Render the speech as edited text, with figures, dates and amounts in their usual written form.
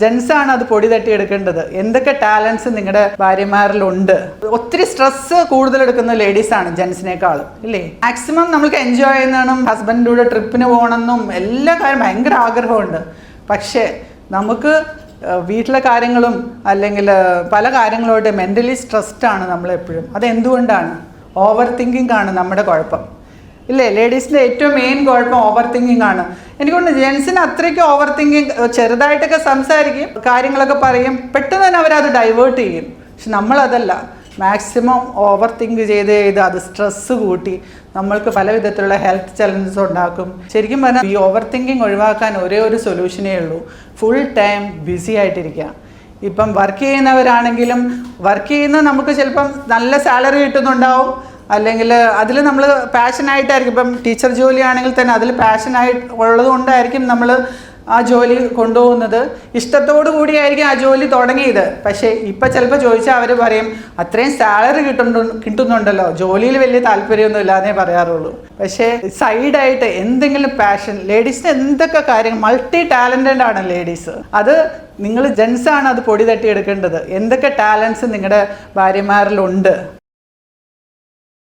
ജെൻസാണ് അത് പൊടി തട്ടി എടുക്കേണ്ടത്. എന്തൊക്കെ ടാലൻസ് നിങ്ങളുടെ ഭാര്യമാരിലുണ്ട്. ഒത്തിരി സ്ട്രെസ് കൂടുതൽ എടുക്കുന്ന ലേഡീസാണ് ജെൻസിനേക്കാളും, ഇല്ലേ? മാക്സിമം നമുക്ക് എൻജോയ് ചെയ്യുന്നതും ഹസ്ബൻഡിൻ്റെ കൂടെ ട്രിപ്പിന് പോകണമെന്നും എല്ലാ കാര്യം ഭയങ്കര ആഗ്രഹമുണ്ട്. പക്ഷേ നമുക്ക് വീട്ടിലെ കാര്യങ്ങളും അല്ലെങ്കിൽ പല കാര്യങ്ങളോട്ട് മെൻ്റലി സ്ട്രെസ്ഡാണ് നമ്മളെപ്പോഴും. അതെന്തുകൊണ്ടാണ്? ഓവർ തിങ്കിങ് ആണ് നമ്മുടെ കുഴപ്പം, ഇല്ലേ? ലേഡീസിൻ്റെ ഏറ്റവും മെയിൻ കുഴപ്പം ഓവർ തിങ്കിങ് ആണ്. എനിക്കൊണ്ട് ജെൻസിന് അത്രയ്ക്ക് ഓവർ തിങ്കിങ്, ചെറുതായിട്ടൊക്കെ സംസാരിക്കും, കാര്യങ്ങളൊക്കെ പറയും, പെട്ടെന്ന് തന്നെ അവരത് ഡൈവേർട്ട് ചെയ്യും. പക്ഷെ നമ്മളതല്ല, മാക്സിമം ഓവർ തിങ്ക് ചെയ്ത് അത് സ്ട്രെസ്സ് കൂട്ടി നമ്മൾക്ക് പല വിധത്തിലുള്ള ഹെൽത്ത് ചലഞ്ചസ് ഉണ്ടാക്കും. ശരിക്കും പറഞ്ഞാൽ ഈ ഓവർ തിങ്കിങ് ഒഴിവാക്കാൻ ഒരേ ഒരു സൊല്യൂഷനേ ഉള്ളൂ: ഫുൾ ടൈം ബിസി ആയിട്ടിരിക്കുക. ഇപ്പം വർക്ക് ചെയ്യുന്നവരാണെങ്കിലും വർക്ക് ചെയ്യുന്ന നമുക്ക് ചിലപ്പം നല്ല സാലറി കിട്ടുന്നുണ്ടാവും, അല്ലെങ്കിൽ അതിൽ നമ്മൾ പാഷനായിട്ടായിരിക്കും. ഇപ്പം ടീച്ചർ ജോലി ആണെങ്കിൽ തന്നെ അതിൽ പാഷനായിട്ട് ഉള്ളത് കൊണ്ടായിരിക്കും നമ്മൾ ആ ജോലി കൊണ്ടുപോകുന്നത്. ഇഷ്ടത്തോടു കൂടിയായിരിക്കും ആ ജോലി തുടങ്ങിയത്. പക്ഷേ ഇപ്പം ചിലപ്പോൾ ചോദിച്ചാൽ അവർ പറയും, അത്രയും സാലറി കിട്ടുന്നുണ്ടല്ലോ, ജോലിയിൽ വലിയ താല്പര്യമൊന്നും ഇല്ലാന്നേ പറയാറുള്ളൂ. പക്ഷേ സൈഡായിട്ട് എന്തെങ്കിലും പാഷൻ, ലേഡീസിന് എന്തൊക്കെ കാര്യങ്ങൾ, മൾട്ടി ടാലൻറ്റഡ് ആണ് ലേഡീസ്. അത് നിങ്ങൾ ജെൻസാണ് അത് പൊടി തട്ടി എടുക്കേണ്ടത്. എന്തൊക്കെ ടാലൻസ് നിങ്ങളുടെ ഭാര്യമാരിലുണ്ട്.